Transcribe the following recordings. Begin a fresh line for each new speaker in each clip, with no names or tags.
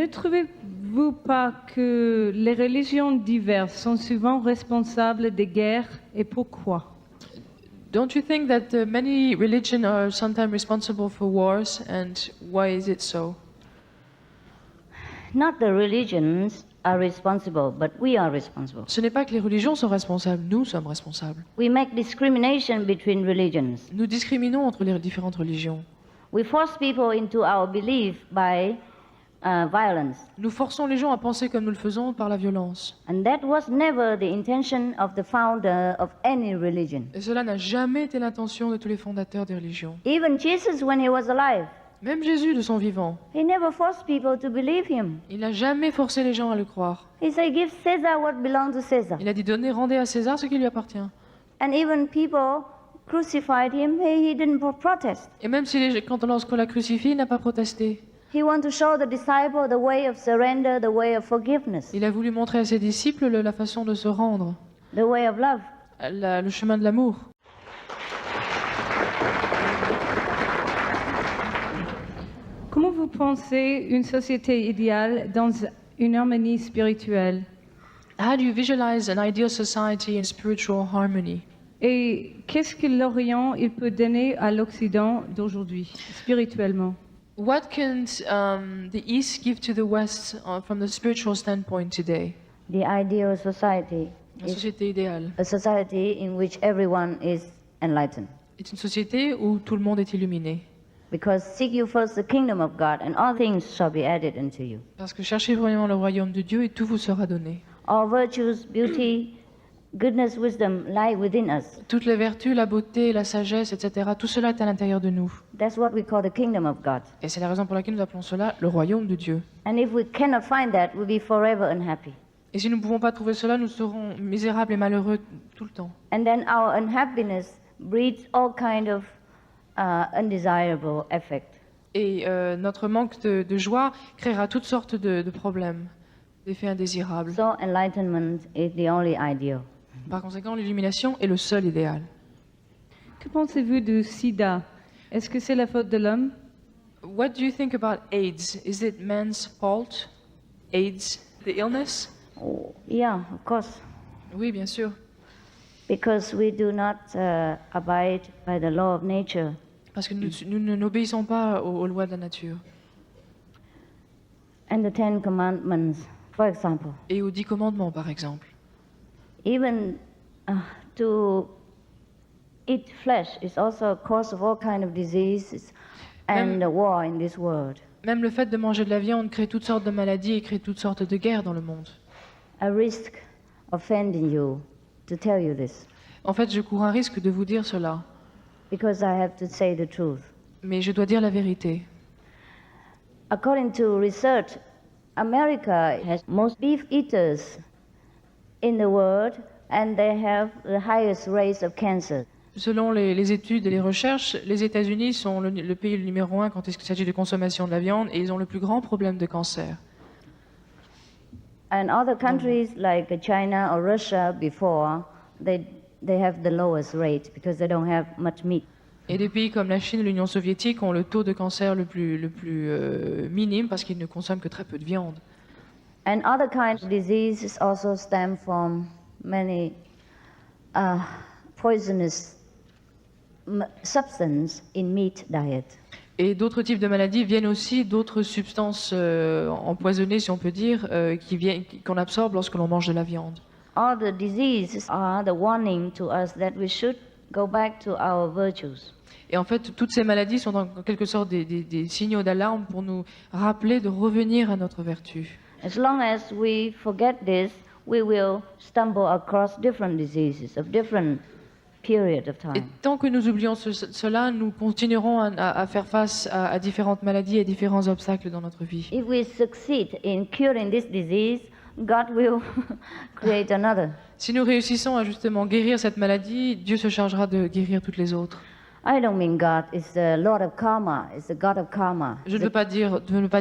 Ne trouvez-vous pas que les religions diverses sont souvent responsables des guerres et pourquoi?
Don't you think that many religions are sometimes responsible for wars, and why is it so?
Not the religions are responsible, but we are responsible.
Ce n'est pas que les religions sont responsables, nous sommes responsables.
We make discrimination between religions.
Nous discriminons entre les différentes religions.
We force people into our belief by violence.
Nous forçons les gens à penser comme nous le faisons par la violence.
And that was never the intention of the founder of any religion.
Et cela n'a jamais été l'intention de tous les fondateurs des religions.
Even Jesus, when he was alive,
Même Jésus, de son vivant,
he never forced people to believe him.
il n'a jamais forcé les gens à le croire.
He said, give Caesar what belongs to Caesar.
Il a dit donnez, rendez à César ce qui lui appartient.
And even people crucified him, he didn't protest.
Et même si lorsqu'on l'a crucifié, il n'a pas protesté.
He wanted to show the disciple the way of surrender, the way of forgiveness,
Il a voulu montrer à ses disciples la façon de se rendre,
the way of love.
le chemin de l'amour.
Comment vous pensez une société idéale dans une harmonie spirituelle?
How do you visualize an ideal society in spiritual harmony?
Et qu'est-ce que l'Orient il peut donner à l'Occident d'aujourd'hui, spirituellement?
What can the East give to the West from the spiritual standpoint today?
The ideal society
La
is
société idéale
a society in which everyone is enlightened.
est une société où tout le monde est illuminé.
Because seek you first the kingdom of God, and all things shall be added unto you.
Parce que cherchez vraiment le royaume de Dieu et tout vous sera donné.
All virtues, beauty, goodness, wisdom lie within us.
Toutes les vertus, la beauté, la sagesse, etc., tout cela est à l'intérieur de nous.
That's what we call the kingdom of God.
Et c'est la raison pour laquelle nous appelons cela le royaume de Dieu.
And if we cannot find that, we'll be forever unhappy.
Et si nous ne pouvons pas trouver cela, nous serons misérables et malheureux tout le temps.
And then our unhappiness breeds all kind of undesirable effect.
Et notre manque de joie créera toutes sortes de problèmes, d'effets indésirables.
So enlightenment is the only ideal.
Par conséquent, l'illumination est le seul idéal.
Que pensez-vous du sida? Est-ce que c'est la faute de l'homme?
What do you think about AIDS? Is it man's fault? AIDS, the illness?
Oh, yeah, of course.
Oui, bien sûr.
Because we do not abide by the law of nature.
Parce que nous n'obéissons pas aux lois de la nature.
And the Ten Commandments, for example.
Et aux 10 commandements, par exemple.
Even to eat flesh is also a cause of all kind of diseases and war in this world.
Même le fait de manger de la viande crée toutes sortes de maladies et crée toutes sortes de guerres dans le monde.
I risk offending you to tell you this,
En fait, je cours un risque de vous dire cela,
because I have to say the truth.
mais je dois dire la vérité.
According to research, America has most beef eaters in the world, and they have the highest rates of cancer.
Selon les études et les recherches, les États-Unis sont le pays numéro 1 quand il s'agit de consommation de la viande et ils ont le plus grand problème de cancer.
And other countries like China or Russia before, they have the lowest rate because they don't have much meat.
Et des pays comme la Chine et l'Union soviétique ont le taux de cancer le plus minime parce qu'ils ne consomment que très peu de viande.
And other kinds of diseases also stem from many poisonous substances in meat diet.
Et d'autres types de maladies viennent aussi d'autres substances empoisonnées, si on peut dire, qu'on absorbe lorsque l'on mange de la viande.
All the diseases are the warning to us that we should go back to our virtues.
Et en fait, toutes ces maladies sont en quelque sorte des signaux d'alarme pour nous rappeler de revenir à notre vertu.
As long as we forget this, we will stumble across different diseases of different period of
Et
time.
tant que nous oublions cela, nous continuerons à faire face à différentes maladies et différents obstacles dans notre vie.
If we succeed in curing this disease, God will create another.
Si nous réussissons à justement guérir cette maladie, Dieu se chargera de guérir toutes les autres.
I don't mean God is the Lord of karma, is the God of karma.
Je ne veux pas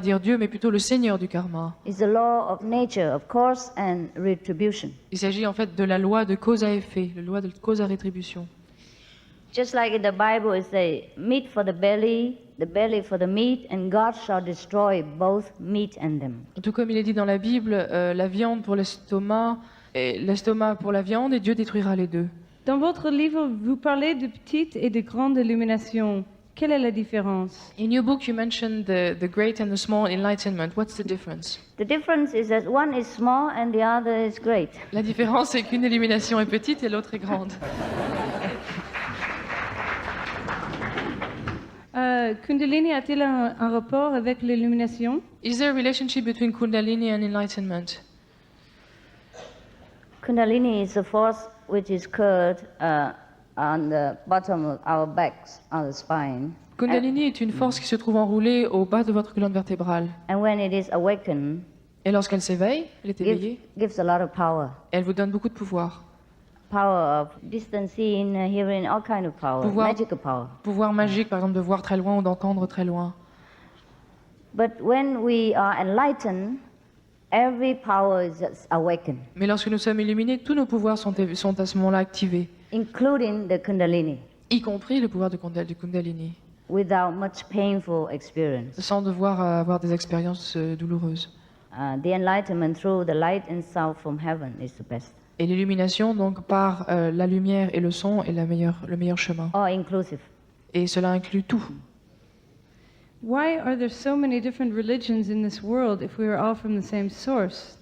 dire Dieu, mais plutôt le Seigneur du karma.
It's the law of nature, of course, and retribution.
Il s'agit en fait de la loi de cause à effet, la loi de cause à rétribution.
Just like in the Bible, it says, meat for the belly, the belly for the meat, and God shall destroy both meat and them.
Tout comme il est dit dans la Bible, la viande pour l'estomac et l'estomac pour la viande, et Dieu détruira les deux.
Dans votre livre, vous parlez de petite et de grande illumination. Quelle est la différence?
In your book, you mentioned the great and the small enlightenment. What's the difference?
The difference is that one is small and the other is great.
La différence, c'est qu'une illumination est petite et l'autre est grande.
Kundalini a-t-il un rapport avec l'illumination?
Is there a relationship between Kundalini and enlightenment?
Kundalini is a force which is curled on the bottom of our backs, on the spine.
Kundalini est une force qui se trouve enroulée au bas de votre colonne vertébrale.
And when it is awakened,
Et lorsqu'elle s'éveille, elle est éveillée,
gives a lot of power.
elle vous donne beaucoup de pouvoir.
Power of distance seeing, hearing, all kind of power,
Pouvoir-
magical power.
Pouvoir magique, par exemple, de voir très loin ou d'entendre très loin.
But when we are enlightened, every power is just awakened,
Mais lorsque nous sommes illuminés, tous nos pouvoirs sont à ce moment-là activés,
including the Kundalini,
y compris le pouvoir du Kundalini,
without much painful experience.
sans devoir avoir des expériences douloureuses.
The enlightenment through the light and sound from heaven is the best,
Et l'illumination, donc, par la lumière et le son, est le meilleur chemin.
all inclusive.
Et cela inclut tout.
Why are there so many different religions in this world if we are all from the same source?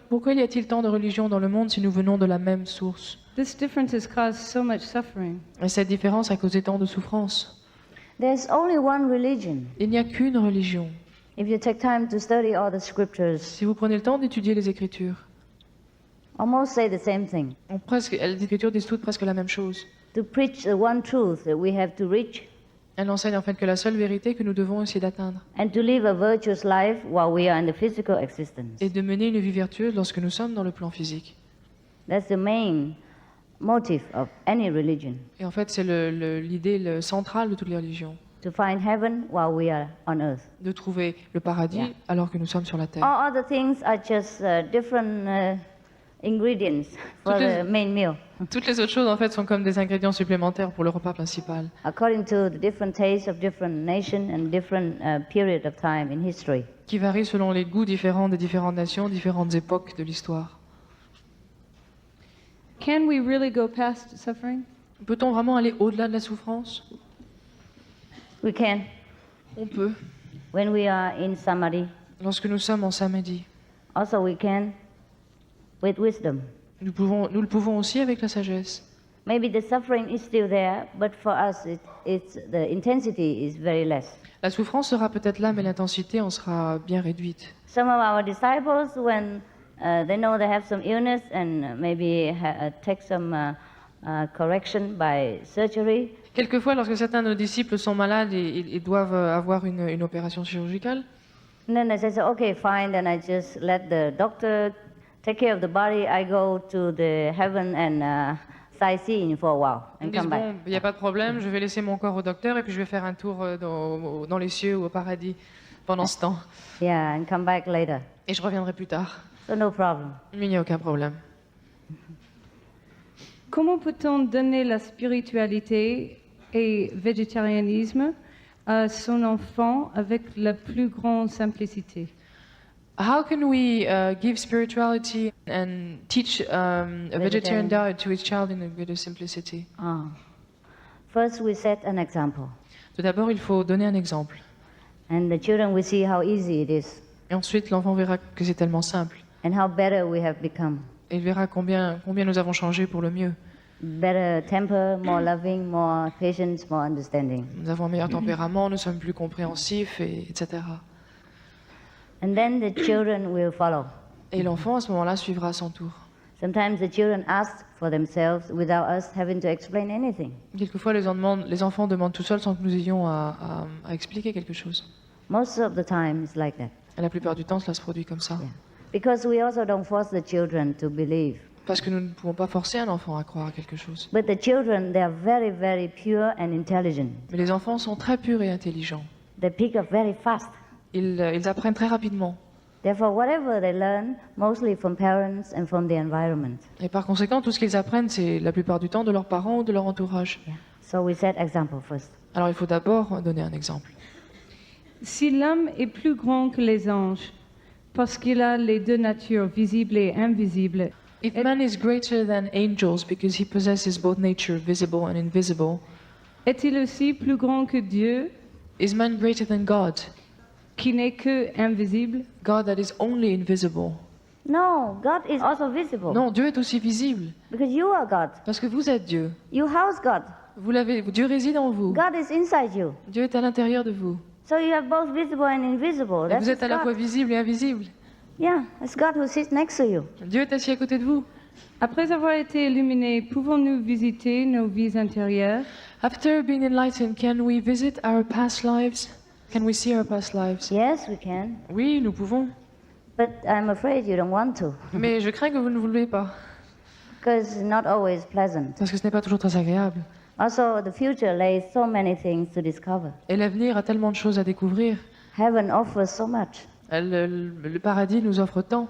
Pourquoi y a-t-il tant de religions dans le monde si nous venons de la même source?
This difference has caused so much suffering.
Et cette différence a causé tant de souffrance.
There's only one religion.
Il n'y a qu'une religion.
If you take time to study all the scriptures,
Si vous prenez le temps d'étudier les Écritures,
almost say the same thing.
les Écritures disent toutes presque la même chose.
To preach the one truth that we have to reach,
Elles enseignent en fait que la seule vérité que nous devons essayer d'atteindre
and to live a virtuous life while we are in the physical existence.
est de mener une vie vertueuse lorsque nous sommes dans le plan physique.
That's the main motive of any religion,
Et en fait, c'est l'idée centrale de toutes les religions,
to find heaven while we are on earth.
de trouver le paradis
Yeah.
alors que nous sommes sur la terre.
All other things are just different ingredients for
Toutes les-
the main meal,
Toutes les autres choses, en fait, sont comme des ingrédients supplémentaires pour le repas principal,
according to the different tastes of different nations and different period of time in history.
qui varient selon les goûts différents des différentes nations, différentes époques de l'histoire.
Can we really go past suffering?
Peut-on vraiment aller au-delà de la souffrance?
We can,
On peut.
when we are in samadhi.
Lorsque nous sommes en samadhi,
Also, we can with wisdom.
nous le pouvons aussi avec la sagesse.
Maybe the suffering is still there, but for us, the intensity is very less.
La souffrance sera peut-être là, mais l'intensité en sera bien réduite.
Some of our disciples, when they know they have some illness and maybe take some correction by surgery,
Quelquefois, lorsque certains de nos disciples sont malades et doivent avoir une opération chirurgicale,
and then they say, okay, fine, then I just let the doctor take care of the body. I go to the heaven and sightseeing for a while
ils
and
disent,
come
bon,
back.
il n'y a pas de problème, je vais laisser mon corps au docteur et puis je vais faire un tour dans les cieux ou au paradis pendant ce temps.
Yeah, and come back later.
Et je reviendrai plus tard.
So no problem.
Mais il n'y a aucun problème.
Comment peut-on donner la spiritualité et végétarianisme à son enfant avec la plus grande simplicité?
How can we give spirituality and teach a vegetarian diet to his child in a greater simplicity?
First, we set an example,
Tout d'abord, il faut donner un exemple.
and the children will see how easy it is
Et ensuite, l'enfant verra que c'est tellement simple.
and how better we have become.
Et il verra combien nous avons changé pour le mieux.
Better temper, more loving, more patience, more understanding.
Nous avons un meilleur tempérament, nous sommes plus compréhensifs, etc.
And then the children will follow.
Et l'enfant, à ce moment-là, suivra à son tour.
Sometimes the children ask for themselves without us having to explain anything.
Quelquefois, les enfants demandent tout seuls sans que nous ayons à expliquer quelque chose.
Most of the time, it's like that.
Et la plupart du temps, cela se produit comme ça.
Yeah. Because we also don't force the children to believe.
Parce que nous ne pouvons pas forcer un enfant à croire à quelque chose.
But the children, they are very, very pure and intelligent.
Mais les enfants sont très purs et intelligents.
They pick up very fast.
Ils apprennent très rapidement.
Therefore, whatever they learn, mostly from parents and from the environment.
Et par conséquent, tout ce qu'ils apprennent, c'est la plupart du temps de leurs parents ou de leur entourage.
Yeah. So we set example first.
Alors il faut d'abord donner un exemple.
Si l'homme est plus grand que les anges, parce qu'il a les deux natures, visibles et invisibles,
If man is greater than angels because he possesses both nature, visible and invisible,
est-il aussi plus grand que Dieu,
is man greater than God?
qui n'est que invisible?
God that is only invisible.
No, God is also visible.
Non, Dieu est aussi visible.
Because you are God.
Parce que vous êtes Dieu.
You house God.
Dieu réside en vous.
God is inside you.
Dieu est à l'intérieur de vous.
So you are both visible and invisible.
Et
That's
vous êtes à la fois
God.
visible et invisible.
Yeah, it's God who sits next to you.
Dieu est assis à côté de vous.
Après avoir été illuminés, pouvons-nous visiter nos vies intérieures?
After being enlightened, can we visit our past lives? Can we see our past lives?
Yes, we can.
Oui, nous pouvons.
But I'm afraid you don't want to.
Mais je crains que vous ne voulez pas.
Because it's not always pleasant.
Parce que ce n'est pas toujours très agréable.
Also, the future lays so many things to discover.
Et l'avenir a tellement de choses à découvrir.
Heaven offers so much.
Le paradis nous offre tant.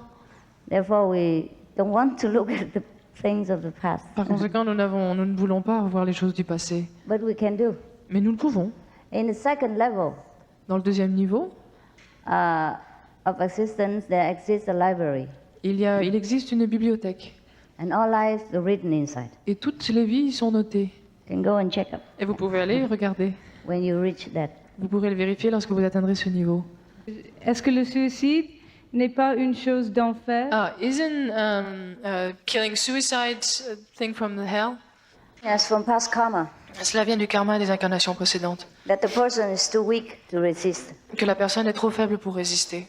Therefore, we don't want to look at the things of the past.
Par conséquent, nous ne voulons pas revoir les choses du passé.
But we can do.
Mais nous le pouvons.
In the second level
Dans le deuxième niveau,
of existence, there exists a library.
il existe une bibliothèque.
And all lives are written inside.
Et toutes les vies y sont notées.
You can go and check up
Et vous pouvez aller regarder.
when you reach that.
Vous pourrez le vérifier lorsque vous atteindrez ce niveau.
Est-ce que le suicide n'est pas une chose d'enfer?
Ah, isn't killing suicide a thing from the hell?
Yes, from past karma,
Cela vient du karma des incarnations précédentes.
that the person is too weak to resist.
Que la personne est trop faible pour résister.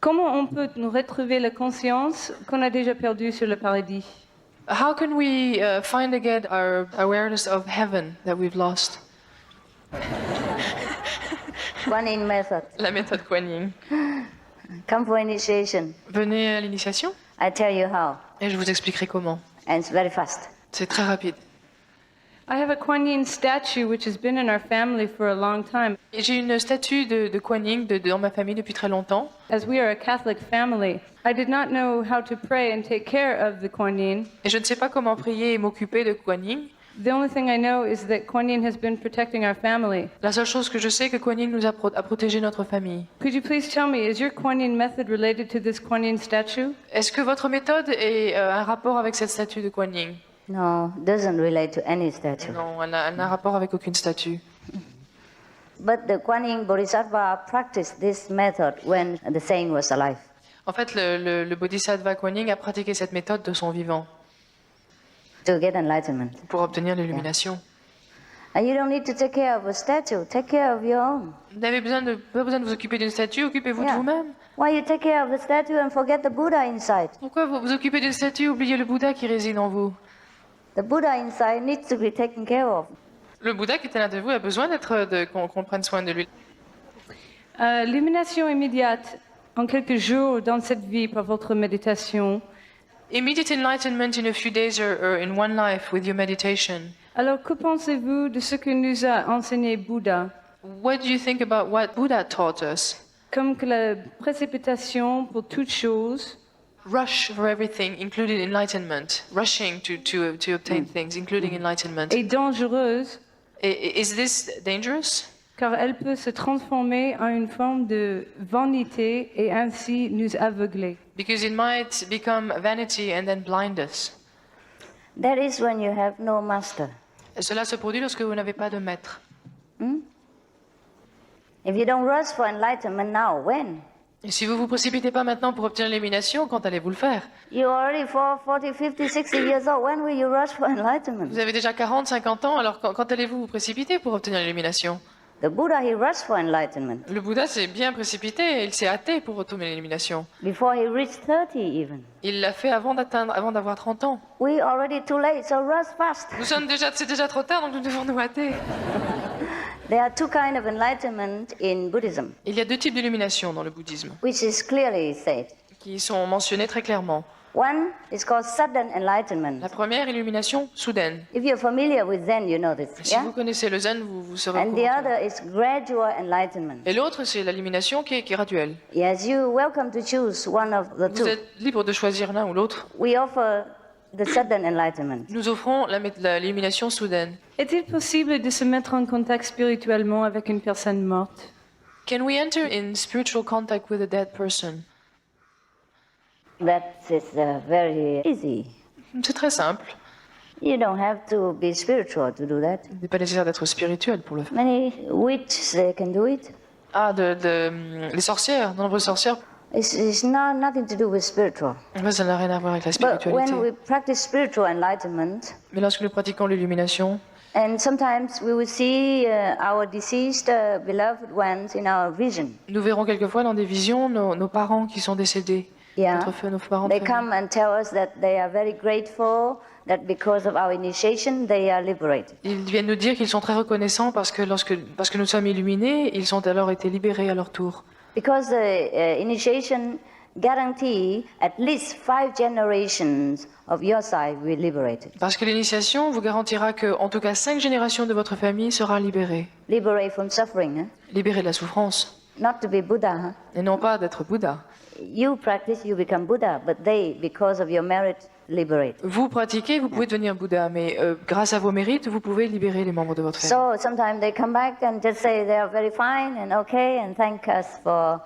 Comment on peut nous retrouver la conscience qu'on a déjà perdue sur le paradis?
How can we find again our awareness of heaven that we've lost?
One in method.
La méthode Kuan Yin.
Come for initiation.
Venez à l'initiation
I tell you how.
et je vous expliquerai comment.
And it's very fast.
C'est très rapide.
I have a Kuan Yin statue which has been in our family for a long time.
Et j'ai une statue de Kuan Yin dans ma famille depuis très longtemps.
As we are a Catholic family, I did not know how to pray and take care of the Kuan Yin.
Et je ne sais pas comment prier et m'occuper de Kuan Yin.
The only thing I know is that Kuan Yin has been protecting our family.
La seule chose que je sais, c'est que Kuan Yin nous a protégé notre famille.
Could you please tell me, is your Kuan Yin method related to this Kuan Yin statue?
Est-ce que votre méthode est un rapport avec cette statue de Kuan Yin?
No, doesn't relate to any statue.
Non, elle n'a un rapport avec aucune statue.
But the Kuan Yin Bodhisattva practiced this method when the saint was alive.
En fait, le Bodhisattva Kuan Yin a pratiqué cette méthode de son vivant
To get enlightenment.
pour obtenir l'illumination.
And you don't need to take care of a statue, take care of your own.
Vous n'avez pas besoin de vous occuper d'une statue, occupez-vous de
Yeah.
vous-même.
Why you take care of the statue and forget the Buddha inside?
Pourquoi vous vous occupez d'une statue, oubliez le Bouddha qui réside en vous?
The Buddha inside needs to be taken care of.
Le Bouddha qui est à l'intérieur de vous a besoin qu'on prenne soin de lui.
L'illumination immédiate en quelques jours dans cette vie par votre méditation.
Immediate enlightenment in a few days or in one life with your meditation.
Alors, que pensez-vous de ce que nous a enseigné Bouddha?
What do you think about what Buddha taught us?
Comme que la précipitation pour toute chose
Rush for everything, including enlightenment. Rushing to obtain things, including enlightenment.
est dangereuse
Is this dangerous?
car elle peut se transformer en une forme de vanité et ainsi nous aveugler.
Because it might become vanity and then blind us.
That is when you have no master.
Et cela se produit lorsque vous n'avez pas de maître.
If you don't rush for enlightenment now, when?
Et si vous vous précipitez pas maintenant pour obtenir l'illumination, quand allez-vous le faire?
You're already 40, 50, 60 years old. When will you rush for enlightenment?
Vous avez déjà 40, 50 ans, alors quand allez-vous vous précipiter pour obtenir l'illumination?
The Buddha, he rushed for enlightenment
Le Bouddha s'est bien précipité, il s'est hâté pour obtenir l'illumination.
before he reached 30 even.
Il l'a fait avant d'avoir 30 ans.
We already too late, so rush fast.
C'est déjà trop tard, donc nous devons nous hâter.
There are two kinds of enlightenment in Buddhism,
Il y a deux types d'illumination dans le bouddhisme,
which is clearly said.
qui sont mentionnés très clairement.
One is called sudden enlightenment.
La première, illumination soudaine.
If you're familiar with Zen, you know this.
Si
Yeah?
vous connaissez le zen, vous serez au
And the
courant.
other is gradual enlightenment.
Et l'autre, c'est l'illumination qui est graduelle.
Yes, you're welcome to choose one of the
Vous
two.
êtes libre de choisir l'un ou l'autre.
We offer the sudden enlightenment.
Nous offrons l'illumination soudaine.
Est-il possible de se mettre en contact spirituellement avec une personne morte?
Can we enter in spiritual contact with a dead person?
That is very easy.
C'est très simple.
You don't have to be spiritual to do that.
Il n'est pas nécessaire d'être spirituel pour le faire.
Many witches, they can do it.
Ah, les sorcières, de nombreuses sorcières.
It's nothing to do with spiritual.
En fait, ça n'a rien à voir avec la
But when
spiritualité.
we practice spiritual enlightenment,
Mais lorsque nous pratiquons l'illumination,
and sometimes we will see our deceased beloved ones in our vision.
nous verrons quelquefois dans des visions nos parents qui sont décédés.
Yeah.
Nos parents
They
de famille.
come and tell us that they are very grateful that because of our initiation they are liberated.
Ils viennent nous dire qu'ils sont très reconnaissants parce que parce que nous sommes illuminés, ils ont alors été libérés à leur tour.
Because the initiation guarantee at least 5 generations of your side will be liberated.
Parce que l'initiation vous garantira que, en tout cas, 5 générations de votre famille sera libérée.
Liberate from suffering,
Libérée de la souffrance.
not to be Buddha.
Et non pas d'être Bouddha.
You practice, you become Buddha, but they, because of your merit, liberate.
Vous pratiquez, vous pouvez devenir Bouddha, mais grâce à vos mérites, vous pouvez libérer les membres de votre famille.
So sometimes they come back and just say they are very fine and okay and thank us for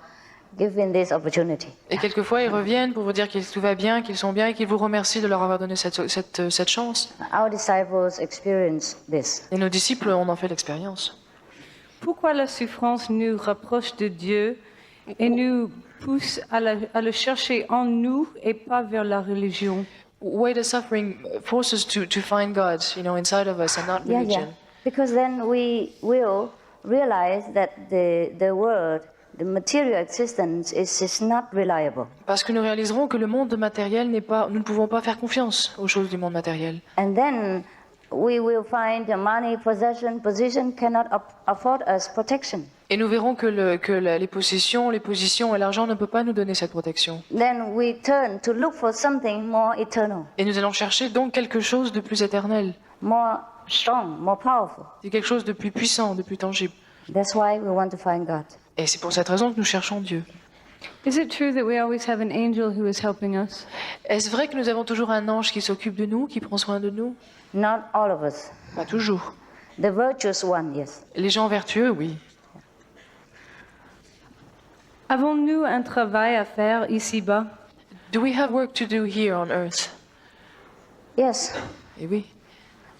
giving this opportunity.
Et quelquefois, ils reviennent pour vous dire que tout va bien, qu'ils sont bien et qu'ils vous remercient de leur avoir donné cette chance.
Our disciples experience this.
Et nos disciples en ont fait l'expérience.
Pourquoi la souffrance nous rapproche de Dieu et nous pousse à le chercher en nous et pas vers la religion?
Why does suffering force us to find God, inside of us and not
Yeah,
religion?
yeah. Because then we will realize that the world, the material existence is not reliable.
Parce que nous réaliserons que le monde matériel nous ne pouvons pas faire confiance aux choses du monde matériel.
And then we will find the money, possession, position cannot afford us protection.
Et nous verrons que les possessions, les positions et l'argent ne peuvent pas nous donner cette protection.
Then we turn to look for something more eternal,
Et nous allons chercher donc quelque chose de plus éternel,
more strong, more powerful.
c'est quelque chose de plus puissant, de plus tangible.
That's why we want to find God.
Et c'est pour cette raison que nous cherchons Dieu.
Is it true that we always have an angel who is helping us?
Est-ce vrai que nous avons toujours un ange qui s'occupe de nous, qui prend soin de nous?
Not all of us.
Pas toujours.
The virtuous one, yes.
Les gens vertueux, oui.
Avons-nous un travail à faire ici-bas?
Do we have work to do here on earth?
Yes,
Et oui,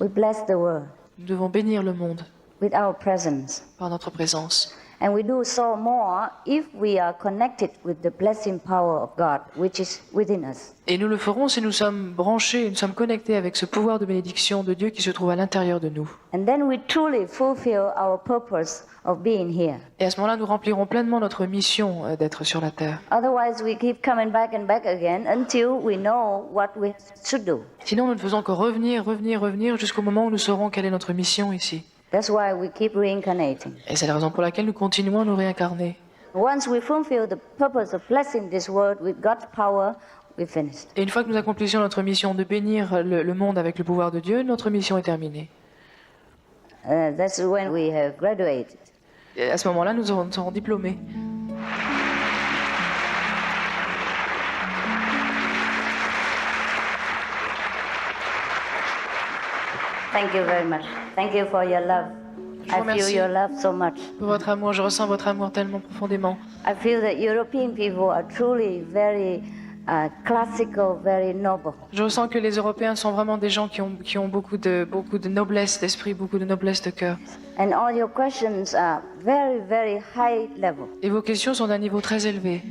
we bless the world
nous devons bénir le monde
with our presence.
par notre présence.
And we do so more if we are connected with the blessing power of God, which is within us.
Et nous le ferons si nous sommes branchés, nous sommes connectés avec ce pouvoir de bénédiction de Dieu qui se trouve à l'intérieur de nous.
And then we truly fulfill our purpose of being here.
Et à ce moment-là, nous remplirons pleinement notre mission d'être sur la terre.
Otherwise, we keep coming back and back again until we know what we should do.
Sinon, nous ne faisons que revenir jusqu'au moment où nous saurons quelle est notre mission ici.
That's why we keep reincarnating.
Et c'est la raison pour laquelle nous continuons à nous réincarner.
Once we fulfill the purpose of blessing this world with God's power, we finished.
Et une fois que nous accomplissions notre mission de bénir le monde avec le pouvoir de Dieu, notre mission est terminée.
That's when we have graduated.
Et à ce moment-là, nous serons diplômés.
Thank you very much. Thank you for your love.
Je vous
I feel
remercie.
your love so much.
Pour votre amour, je ressens votre amour tellement profondément.
I feel that European people are truly very classical, very noble.
Je ressens que les Européens sont vraiment des gens qui ont beaucoup de noblesse d'esprit, beaucoup de noblesse de cœur.
And all your questions are very, very high level.
Et vos questions sont d'un niveau très élevé.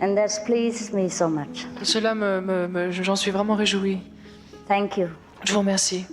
And that's pleased me so much.
Cela j'en suis vraiment réjouie.
Thank you.
Je vous remercie.